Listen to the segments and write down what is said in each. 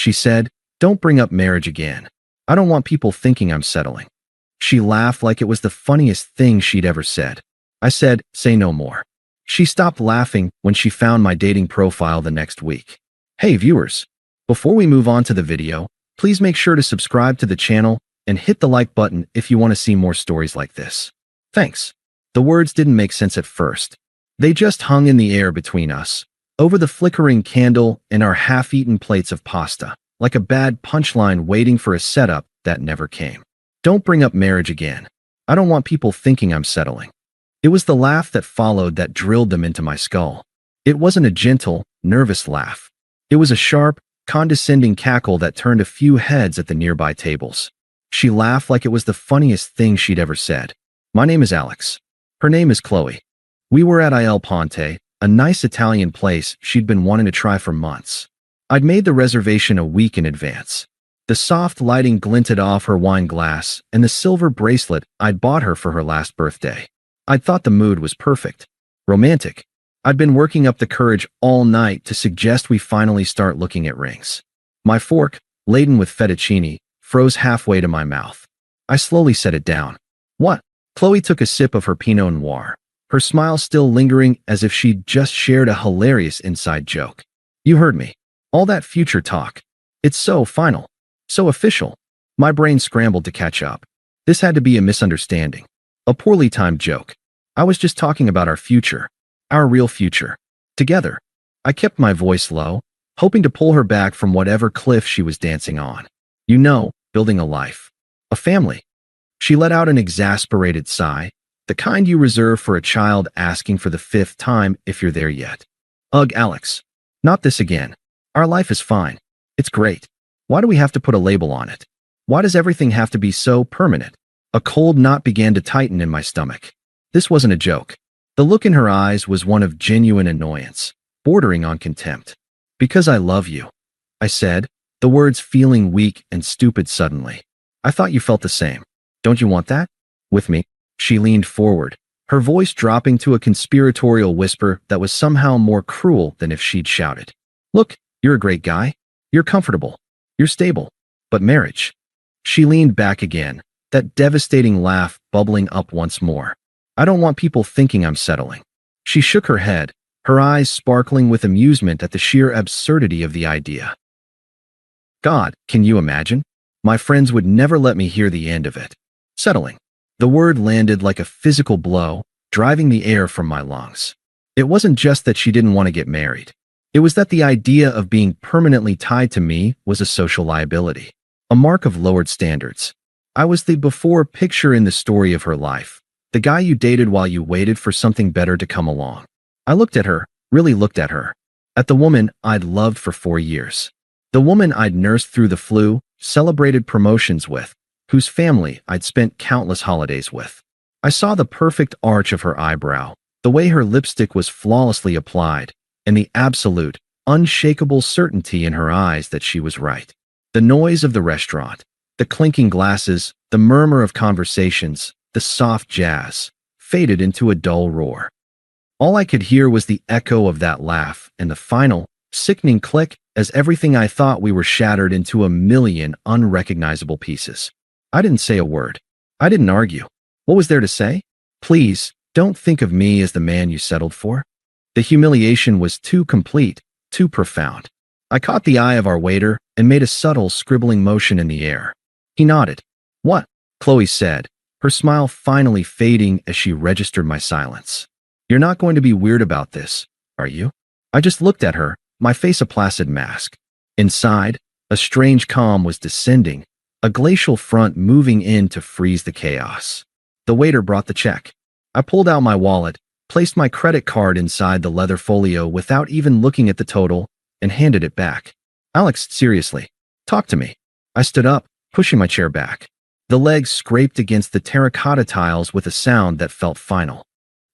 She said, "Don't bring up marriage again. I don't want people thinking I'm settling." She laughed like it was the funniest thing she'd ever said. I said, "Say no more." She stopped laughing when she found my dating profile the next week. Hey viewers, before we move on to the video, please make sure to subscribe to the channel and hit the like button if you want to see more stories like this. Thanks. The words didn't make sense at first. They just hung in the air between us, over the flickering candle and our half-eaten plates of pasta, like a bad punchline waiting for a setup that never came. Don't bring up marriage again. I don't want people thinking I'm settling. It was the laugh that followed that drilled them into my skull. It wasn't a gentle, nervous laugh. It was a sharp, condescending cackle that turned a few heads at the nearby tables. She laughed like it was the funniest thing she'd ever said. My name is Alex. Her name is Chloe. We were at Il Ponte, a nice Italian place she'd been wanting to try for months. I'd made the reservation a week in advance. The soft lighting glinted off her wine glass and the silver bracelet I'd bought her for her last birthday. I'd thought the mood was perfect. Romantic. I'd been working up the courage all night to suggest we finally start looking at rings. My fork, laden with fettuccine, froze halfway to my mouth. I slowly set it down. What? Chloe took a sip of her Pinot Noir, her smile still lingering as if she'd just shared a hilarious inside joke. You heard me. All that future talk. It's so final. So official. My brain scrambled to catch up. This had to be a misunderstanding. A poorly timed joke. I was just talking about our future. Our real future. Together. I kept my voice low, hoping to pull her back from whatever cliff she was dancing on. You know, building a life. A family. She let out an exasperated sigh, the kind you reserve for a child asking for the 5th time if you're there yet. Ugh, Alex. Not this again. Our life is fine. It's great. Why do we have to put a label on it? Why does everything have to be so permanent? A cold knot began to tighten in my stomach. This wasn't a joke. The look in her eyes was one of genuine annoyance, bordering on contempt. Because I love you, I said, the words feeling weak and stupid suddenly. I thought you felt the same. Don't you want that? With me? She leaned forward, her voice dropping to a conspiratorial whisper that was somehow more cruel than if she'd shouted. Look, you're a great guy. You're comfortable. You're stable. But marriage. She leaned back again, that devastating laugh bubbling up once more. I don't want people thinking I'm settling. She shook her head, her eyes sparkling with amusement at the sheer absurdity of the idea. God, can you imagine? My friends would never let me hear the end of it. Settling. The word landed like a physical blow, driving the air from my lungs. It wasn't just that she didn't want to get married. It was that the idea of being permanently tied to me was a social liability, a mark of lowered standards. I was the before picture in the story of her life, the guy you dated while you waited for something better to come along. I looked at her, really looked at her, at the woman I'd loved for 4 years. The woman I'd nursed through the flu, celebrated promotions with, whose family I'd spent countless holidays with. I saw the perfect arch of her eyebrow, the way her lipstick was flawlessly applied, and the absolute, unshakable certainty in her eyes that she was right. The noise of the restaurant, the clinking glasses, the murmur of conversations, the soft jazz, faded into a dull roar. All I could hear was the echo of that laugh and the final, sickening click as everything I thought we were shattered into a million unrecognizable pieces. I didn't say a word. I didn't argue. What was there to say? Please, don't think of me as the man you settled for. The humiliation was too complete, too profound. I caught the eye of our waiter and made a subtle scribbling motion in the air. He nodded. What? Chloe said, her smile finally fading as she registered my silence. You're not going to be weird about this, are you? I just looked at her, my face a placid mask. Inside, a strange calm was descending, a glacial front moving in to freeze the chaos. The waiter brought the check. I pulled out my wallet, placed my credit card inside the leather folio without even looking at the total, and handed it back. Alex, seriously, talk to me. I stood up, pushing my chair back. The legs scraped against the terracotta tiles with a sound that felt final.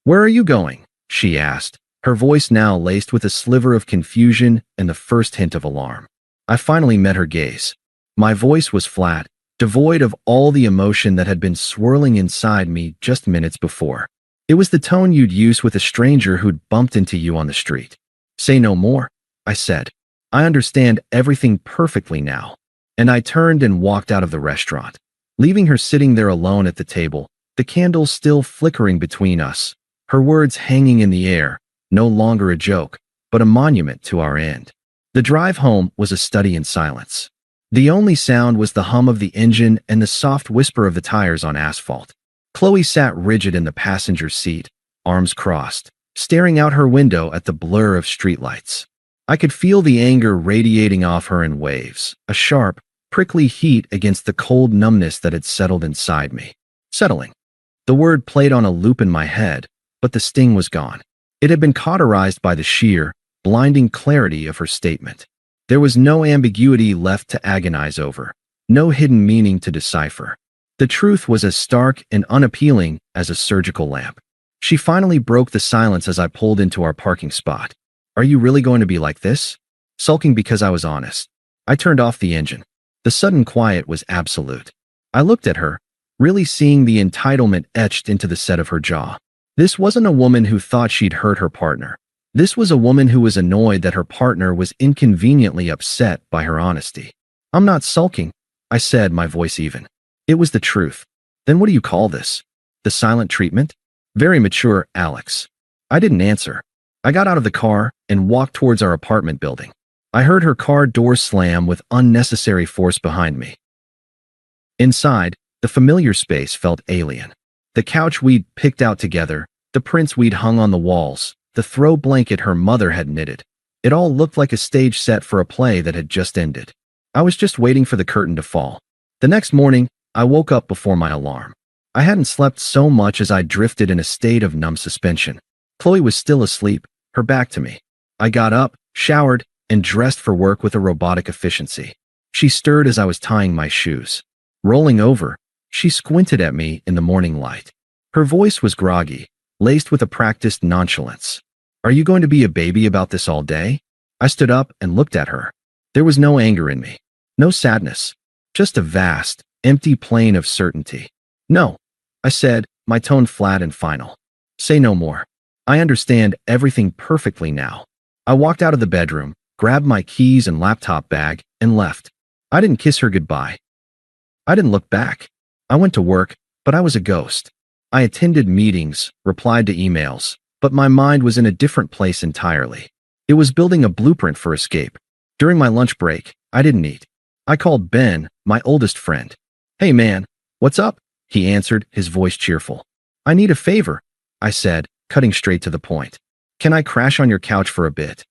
Where are you going? She asked, her voice now laced with a sliver of confusion and the first hint of alarm. I finally met her gaze. My voice was flat, devoid of all the emotion that had been swirling inside me just minutes before. It was the tone you'd use with a stranger who'd bumped into you on the street. Say no more, I said. I understand everything perfectly now. And I turned and walked out of the restaurant, leaving her sitting there alone at the table, the candles still flickering between us, her words hanging in the air, no longer a joke, but a monument to our end. The drive home was a study in silence. The only sound was the hum of the engine and the soft whisper of the tires on asphalt. Chloe sat rigid in the passenger seat, arms crossed, staring out her window at the blur of streetlights. I could feel the anger radiating off her in waves, a sharp, prickly heat against the cold numbness that had settled inside me. Settling. The word played on a loop in my head, but the sting was gone. It had been cauterized by the sheer, blinding clarity of her statement. There was no ambiguity left to agonize over, no hidden meaning to decipher. The truth was as stark and unappealing as a surgical lamp. She finally broke the silence as I pulled into our parking spot. Are you really going to be like this? Sulking because I was honest. I turned off the engine. The sudden quiet was absolute. I looked at her, really seeing the entitlement etched into the set of her jaw. This wasn't a woman who thought she'd hurt her partner. This was a woman who was annoyed that her partner was inconveniently upset by her honesty. I'm not sulking, I said, my voice even. It was the truth. Then what do you call this? The silent treatment? Very mature, Alex. I didn't answer. I got out of the car and walked towards our apartment building. I heard her car door slam with unnecessary force behind me. Inside, the familiar space felt alien. The couch we'd picked out together, the prints we'd hung on the walls, the throw blanket her mother had knitted. It all looked like a stage set for a play that had just ended. I was just waiting for the curtain to fall. The next morning, I woke up before my alarm. I hadn't slept so much as I drifted in a state of numb suspension. Chloe was still asleep, her back to me. I got up, showered, and dressed for work with a robotic efficiency. She stirred as I was tying my shoes. Rolling over, she squinted at me in the morning light. Her voice was groggy, laced with a practiced nonchalance. Are you going to be a baby about this all day? I stood up and looked at her. There was no anger in me, no sadness, just a vast, empty plain of certainty. No, I said, my tone flat and final. Say no more. I understand everything perfectly now. I walked out of the bedroom, grabbed my keys and laptop bag, and left. I didn't kiss her goodbye. I didn't look back. I went to work, but I was a ghost. I attended meetings, replied to emails, but my mind was in a different place entirely. It was building a blueprint for escape. During my lunch break, I didn't eat. I called Ben, my oldest friend. Hey man, what's up? He answered, his voice cheerful. I need a favor, I said, cutting straight to the point. Can I crash on your couch for a bit?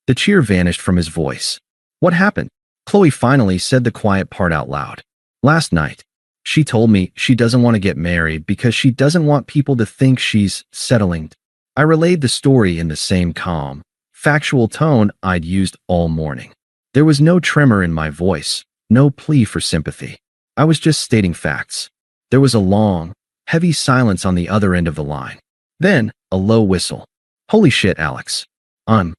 The cheer vanished from his voice. What happened? Chloe finally said the quiet part out loud. Last night, she told me she doesn't want to get married because she doesn't want people to think she's settling. I relayed the story in the same calm, factual tone I'd used all morning. There was no tremor in my voice, no plea for sympathy. I was just stating facts. There was a long, heavy silence on the other end of the line. Then, a low whistle. Holy shit, Alex. I'm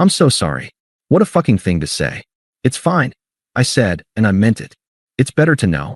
so sorry. What a fucking thing to say. It's fine, I said, and I meant it. It's better to know.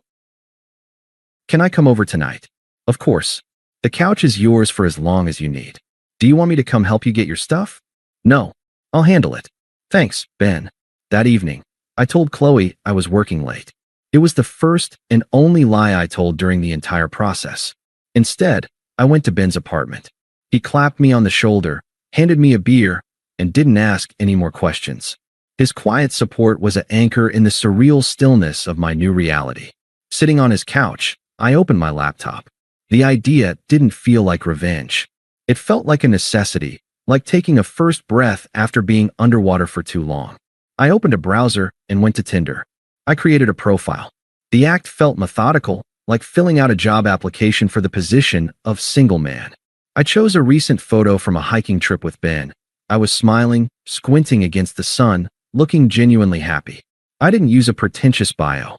Can I come over tonight? Of course. The couch is yours for as long as you need. Do you want me to come help you get your stuff? No, I'll handle it. Thanks, Ben. That evening, I told Chloe I was working late. It was the first and only lie I told during the entire process. Instead, I went to Ben's apartment. He clapped me on the shoulder, handed me a beer, and didn't ask any more questions. His quiet support was an anchor in the surreal stillness of my new reality. Sitting on his couch, I opened my laptop. The idea didn't feel like revenge. It felt like a necessity, like taking a first breath after being underwater for too long. I opened a browser and went to Tinder. I created a profile. The act felt methodical, like filling out a job application for the position of single man. I chose a recent photo from a hiking trip with Ben. I was smiling, squinting against the sun, looking genuinely happy. I didn't use a pretentious bio.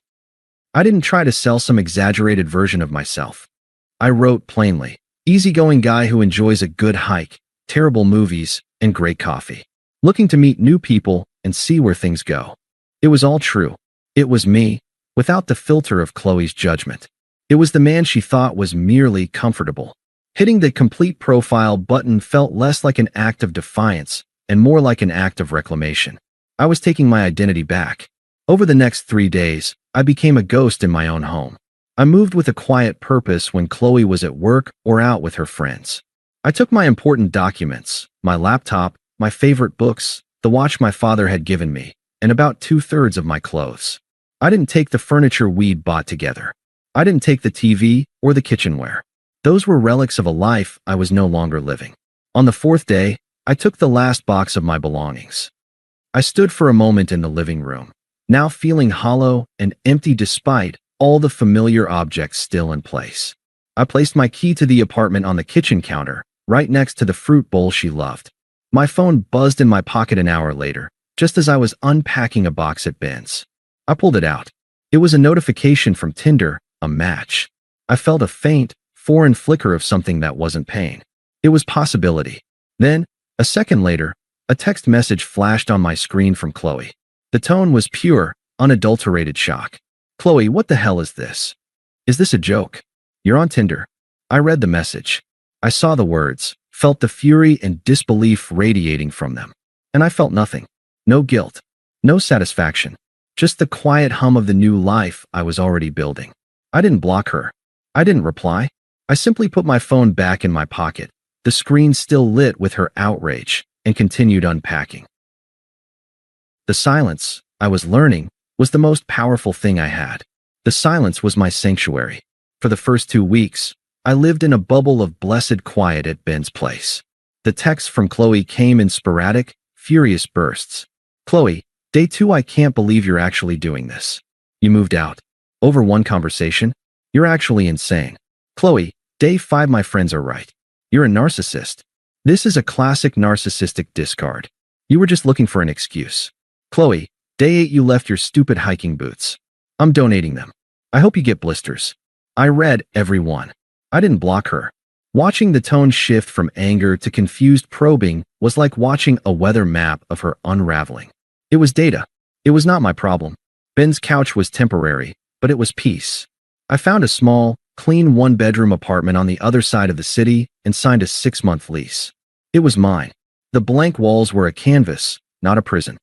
I didn't try to sell some exaggerated version of myself. I wrote plainly, easygoing guy who enjoys a good hike, terrible movies, and great coffee. Looking to meet new people and see where things go. It was all true. It was me, without the filter of Chloe's judgment. It was the man she thought was merely comfortable. Hitting the complete profile button felt less like an act of defiance and more like an act of reclamation. I was taking my identity back. Over the next 3 days, I became a ghost in my own home. I moved with a quiet purpose when Chloe was at work or out with her friends. I took my important documents, my laptop, my favorite books, the watch my father had given me, and about 2/3 of my clothes. I didn't take the furniture we'd bought together. I didn't take the TV or the kitchenware. Those were relics of a life I was no longer living. On the 4th day, I took the last box of my belongings. I stood for a moment in the living room, now feeling hollow and empty despite all the familiar objects still in place. I placed my key to the apartment on the kitchen counter, right next to the fruit bowl she loved. My phone buzzed in my pocket an hour later, just as I was unpacking a box at Ben's. I pulled it out. It was a notification from Tinder, a match. I felt a faint, foreign flicker of something that wasn't pain. It was possibility. Then, a second later, a text message flashed on my screen from Chloe. The tone was pure, unadulterated shock. "Chloe, what the hell is this? Is this a joke? You're on Tinder." I read the message. I saw the words, felt the fury and disbelief radiating from them. And I felt nothing. No guilt. No satisfaction. Just the quiet hum of the new life I was already building. I didn't block her. I didn't reply. I simply put my phone back in my pocket, the screen still lit with her outrage, and continued unpacking. The silence, I was learning, was the most powerful thing I had. The silence was my sanctuary. For the first 2 weeks, I lived in a bubble of blessed quiet at Ben's place. The texts from Chloe came in sporadic, furious bursts. "Chloe, day 2, I can't believe you're actually doing this. You moved out. Over one conversation? You're actually insane. Chloe, day 5, my friends are right. You're a narcissist. This is a classic narcissistic discard. You were just looking for an excuse. Chloe, day 8, you left your stupid hiking boots. I'm donating them. I hope you get blisters." I read every one. I didn't block her. Watching the tone shift from anger to confused probing was like watching a weather map of her unraveling. It was data. It was not my problem. Ben's couch was temporary, but it was peace. I found a small, clean 1-bedroom apartment on the other side of the city and signed a 6-month lease. It was mine. The blank walls were a canvas, not a prison.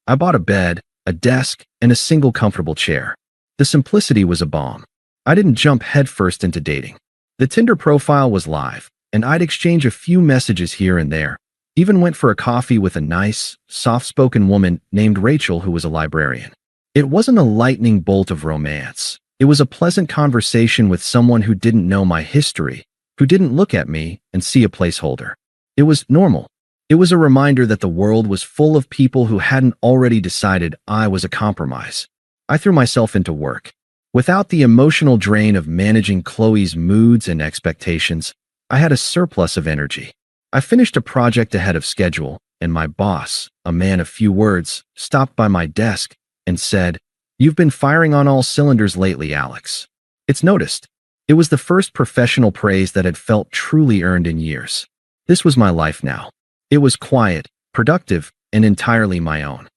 I bought a bed, a desk, and a single comfortable chair. The simplicity was a balm. I didn't jump headfirst into dating. The Tinder profile was live, and I'd exchange a few messages here and there. Even went for a coffee with a nice, soft-spoken woman named Rachel who was a librarian. It wasn't a lightning bolt of romance. It was a pleasant conversation with someone who didn't know my history, who didn't look at me and see a placeholder. It was normal. It was a reminder that the world was full of people who hadn't already decided I was a compromise. I threw myself into work. Without the emotional drain of managing Chloe's moods and expectations, I had a surplus of energy. I finished a project ahead of schedule, and my boss, a man of few words, stopped by my desk and said, "You've been firing on all cylinders lately, Alex." It's noticed. It was the first professional praise that had felt truly earned in years. This was my life now. It was quiet, productive, and entirely my own.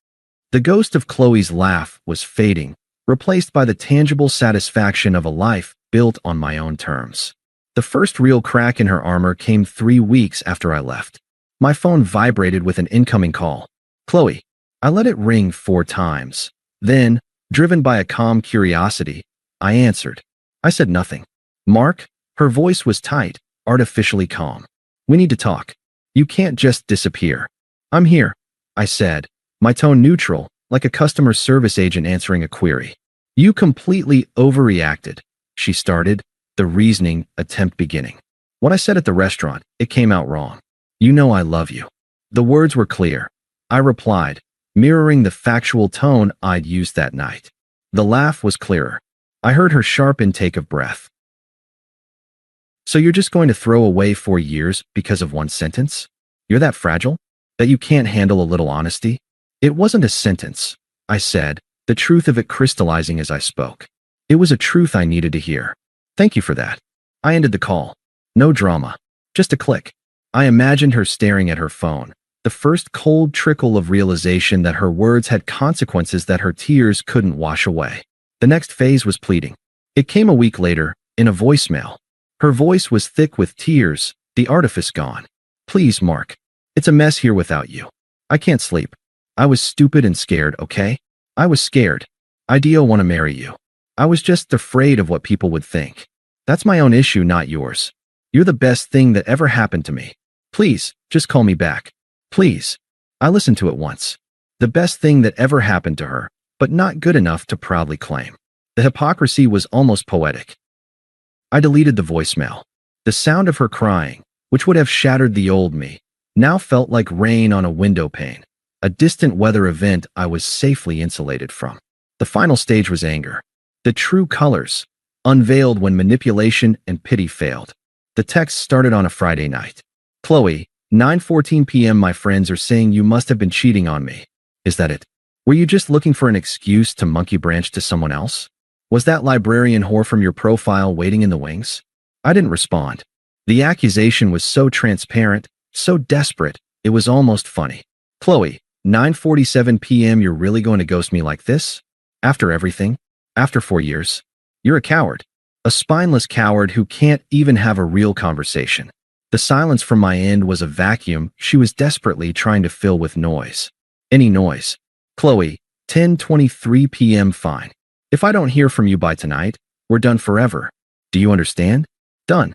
The ghost of Chloe's laugh was fading, replaced by the tangible satisfaction of a life built on my own terms. The first real crack in her armor came 3 weeks after I left. My phone vibrated with an incoming call. "Chloe." I let it ring 4 times. Then, driven by a calm curiosity, I answered. I said nothing. "Mark?" Her voice was tight, artificially calm. "We need to talk. You can't just disappear." "I'm here," I said, my tone neutral, like a customer service agent answering a query. "You completely overreacted," she started, the reasoning attempt beginning. "What I said at the restaurant, it came out wrong. You know I love you." The words were clear. I replied, mirroring the factual tone I'd used that night. The laugh was clearer. I heard her sharp intake of breath. "So you're just going to throw away 4 years because of one sentence? You're that fragile? That you can't handle a little honesty?" It wasn't a sentence, I said, the truth of it crystallizing as I spoke. It was a truth I needed to hear. "Thank you for that." I ended the call. No drama. Just a click. I imagined her staring at her phone, the first cold trickle of realization that her words had consequences that her tears couldn't wash away. The next phase was pleading. It came a week later, in a voicemail. Her voice was thick with tears, the artifice gone. "Please, Mark. It's a mess here without you. I can't sleep. I was stupid and scared, okay? I was scared. I do want to marry you. I was just afraid of what people would think. That's my own issue, not yours. You're the best thing that ever happened to me. Please, just call me back. Please. I listened to it once. The best thing that ever happened to her, but not good enough to proudly claim. The hypocrisy was almost poetic. I deleted the voicemail. The sound of her crying, which would have shattered the old me, now felt like rain on a window pane, a distant weather event I was safely insulated from. The final stage was anger. The true colors, unveiled when manipulation and pity failed. The text started on a Friday night. Chloe, 9:14 p.m. My friends are saying you must have been cheating on me. Is that it? Were you just looking for an excuse to monkey branch to someone else? Was that librarian whore from your profile waiting in the wings? I didn't respond. The accusation was so transparent, so desperate, it was almost funny. Chloe, 9:47 p.m. You're really going to ghost me like this? After everything? After 4 years? You're a coward. A spineless coward who can't even have a real conversation. The silence from my end was a vacuum she was desperately trying to fill with noise. Any noise. Chloe, 10:23 p.m. Fine. If I don't hear from you by tonight, we're done forever. Do you understand? Done.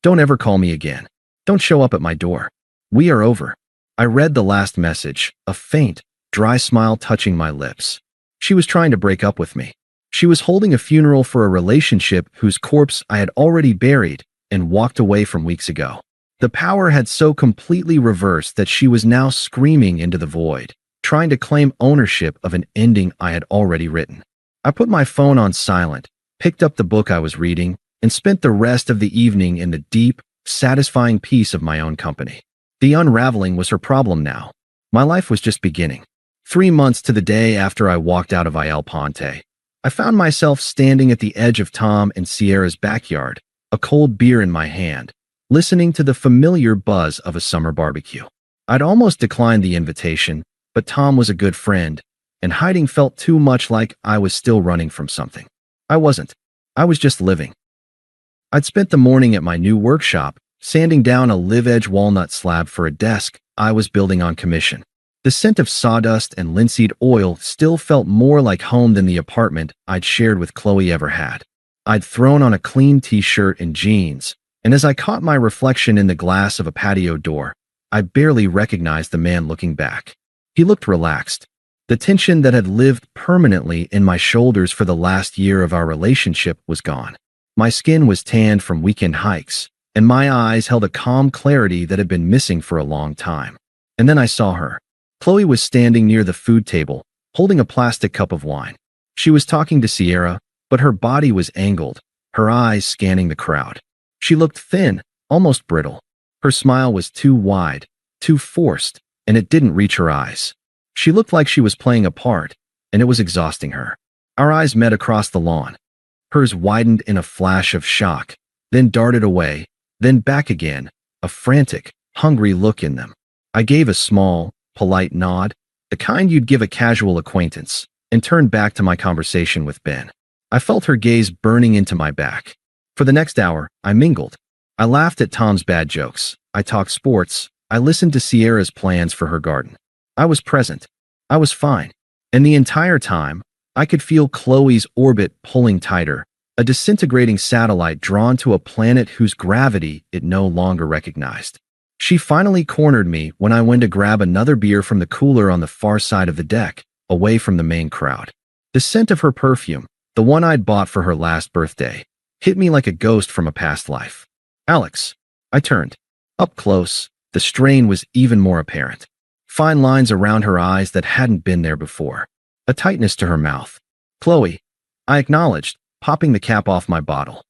Don't ever call me again. Don't show up at my door. We are over. I read the last message, a faint, dry smile touching my lips. She was trying to break up with me. She was holding a funeral for a relationship whose corpse I had already buried and walked away from weeks ago. The power had so completely reversed that she was now screaming into the void, trying to claim ownership of an ending I had already written. I put my phone on silent, picked up the book I was reading, and spent the rest of the evening in the deep, satisfying peace of my own company. The unraveling was her problem now. My life was just beginning. 3 months to the day after I walked out of Il Ponte, I found myself standing at the edge of Tom and Sierra's backyard, a cold beer in my hand, listening to the familiar buzz of a summer barbecue. I'd almost declined the invitation, but Tom was a good friend, and hiding felt too much like I was still running from something. I wasn't. I was just living. I'd spent the morning at my new workshop, sanding down a live-edge walnut slab for a desk I was building on commission. The scent of sawdust and linseed oil still felt more like home than the apartment I'd shared with Chloe ever had. I'd thrown on a clean t-shirt and jeans, and as I caught my reflection in the glass of a patio door, I barely recognized the man looking back. He looked relaxed. The tension that had lived permanently in my shoulders for the last year of our relationship was gone. My skin was tanned from weekend hikes, and my eyes held a calm clarity that had been missing for a long time. And then I saw her. Chloe was standing near the food table, holding a plastic cup of wine. She was talking to Sierra, but her body was angled, her eyes scanning the crowd. She looked thin, almost brittle. Her smile was too wide, too forced, and it didn't reach her eyes. She looked like she was playing a part, and it was exhausting her. Our eyes met across the lawn. Hers widened in a flash of shock, then darted away, then back again, a frantic, hungry look in them. I gave a small, polite nod, the kind you'd give a casual acquaintance, and turned back to my conversation with Ben. I felt her gaze burning into my back. For the next hour, I mingled. I laughed at Tom's bad jokes. I talked sports. I listened to Sierra's plans for her garden. I was present. I was fine. And the entire time, I could feel Chloe's orbit pulling tighter, a disintegrating satellite drawn to a planet whose gravity it no longer recognized. She finally cornered me when I went to grab another beer from the cooler on the far side of the deck, away from the main crowd. The scent of her perfume, the one I'd bought for her last birthday, hit me like a ghost from a past life. Alex. I turned. Up close, the strain was even more apparent. Fine lines around her eyes that hadn't been there before. A tightness to her mouth. Chloe. I acknowledged, popping the cap off my bottle.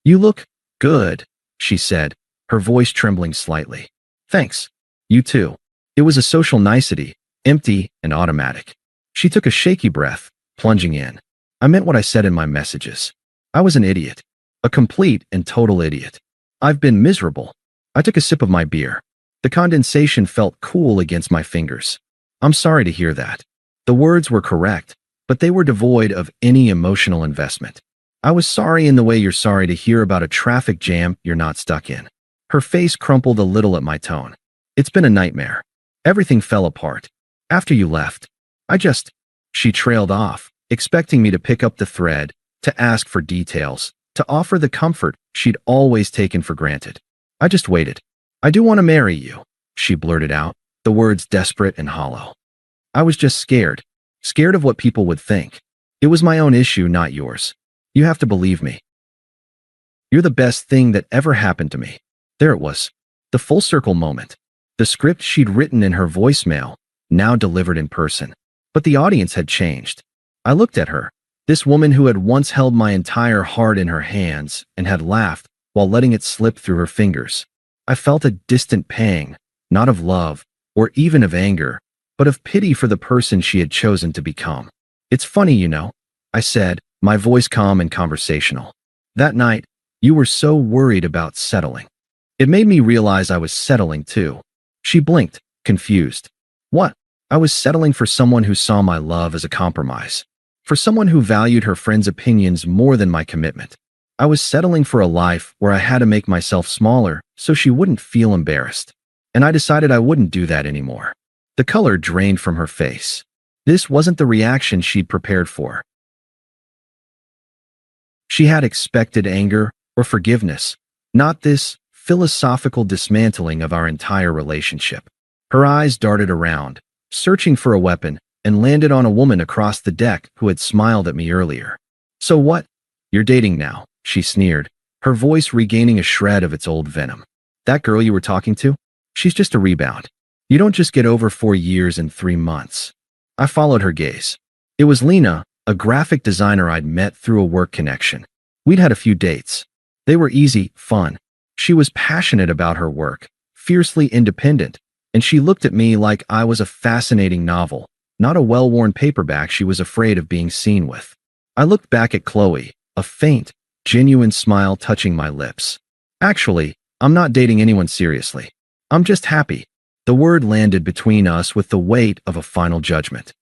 You look good, she said, her voice trembling slightly. Thanks. You too. It was a social nicety, empty and automatic. She took a shaky breath, plunging in. I meant what I said in my messages. I was an idiot. A complete and total idiot. I've been miserable. I took a sip of my beer. The condensation felt cool against my fingers. I'm sorry to hear that. The words were correct, but they were devoid of any emotional investment. I was sorry in the way you're sorry to hear about a traffic jam you're not stuck in. Her face crumpled a little at my tone. It's been a nightmare. Everything fell apart. After you left, I just... She trailed off, expecting me to pick up the thread, to ask for details, to offer the comfort she'd always taken for granted. I just waited. I do want to marry you, she blurted out, the words desperate and hollow. I was just scared. Scared of what people would think. It was my own issue, not yours. You have to believe me. You're the best thing that ever happened to me. There it was. The full circle moment. The script she'd written in her voicemail, now delivered in person. But the audience had changed. I looked at her, this woman who had once held my entire heart in her hands and had laughed while letting it slip through her fingers. I felt a distant pang, not of love or even of anger, but of pity for the person she had chosen to become. It's funny, you know, I said, my voice calm and conversational. That night, you were so worried about settling. It made me realize I was settling too. She blinked, confused. What? I was settling for someone who saw my love as a compromise. For someone who valued her friends' opinions more than my commitment. I was settling for a life where I had to make myself smaller so she wouldn't feel embarrassed. And I decided I wouldn't do that anymore. The color drained from her face. This wasn't the reaction she'd prepared for. She had expected anger or forgiveness, not this philosophical dismantling of our entire relationship. Her eyes darted around, searching for a weapon, and landed on a woman across the deck who had smiled at me earlier. So what? You're dating now, she sneered, her voice regaining a shred of its old venom. That girl you were talking to? She's just a rebound. You don't just get over 4 years and 3 months. I followed her gaze. It was Lena, a graphic designer I'd met through a work connection. We'd had a few dates. They were easy, fun. She was passionate about her work, fiercely independent, and she looked at me like I was a fascinating novel, not a well-worn paperback she was afraid of being seen with. I looked back at Chloe, a faint, genuine smile touching my lips. Actually, I'm not dating anyone seriously. I'm just happy. The word landed between us with the weight of a final judgment.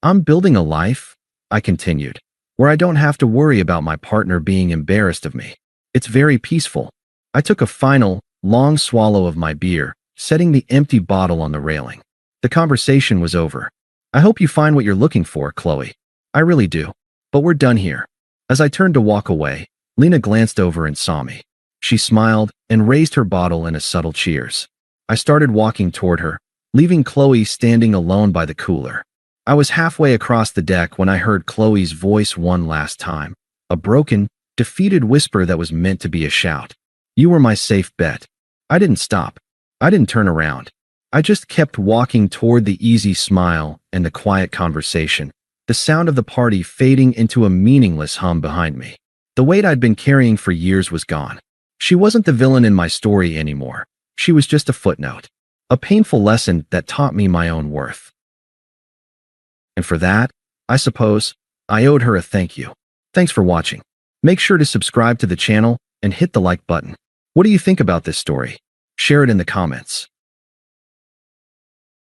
I'm building a life, I continued, where I don't have to worry about my partner being embarrassed of me. It's very peaceful. I took a final, long swallow of my beer, setting the empty bottle on the railing. The conversation was over. I hope you find what you're looking for, Chloe. I really do. But we're done here. As I turned to walk away, Lena glanced over and saw me. She smiled and raised her bottle in a subtle cheers. I started walking toward her, leaving Chloe standing alone by the cooler. I was halfway across the deck when I heard Chloe's voice one last time, a broken, defeated whisper that was meant to be a shout. You were my safe bet. I didn't stop. I didn't turn around. I just kept walking toward the easy smile and the quiet conversation, the sound of the party fading into a meaningless hum behind me. The weight I'd been carrying for years was gone. She wasn't the villain in my story anymore. She was just a footnote, a painful lesson that taught me my own worth. And for that, I suppose, I owed her a thank you. Thanks for watching. Make sure to subscribe to the channel and hit the like button. What do you think about this story? Share it in the comments.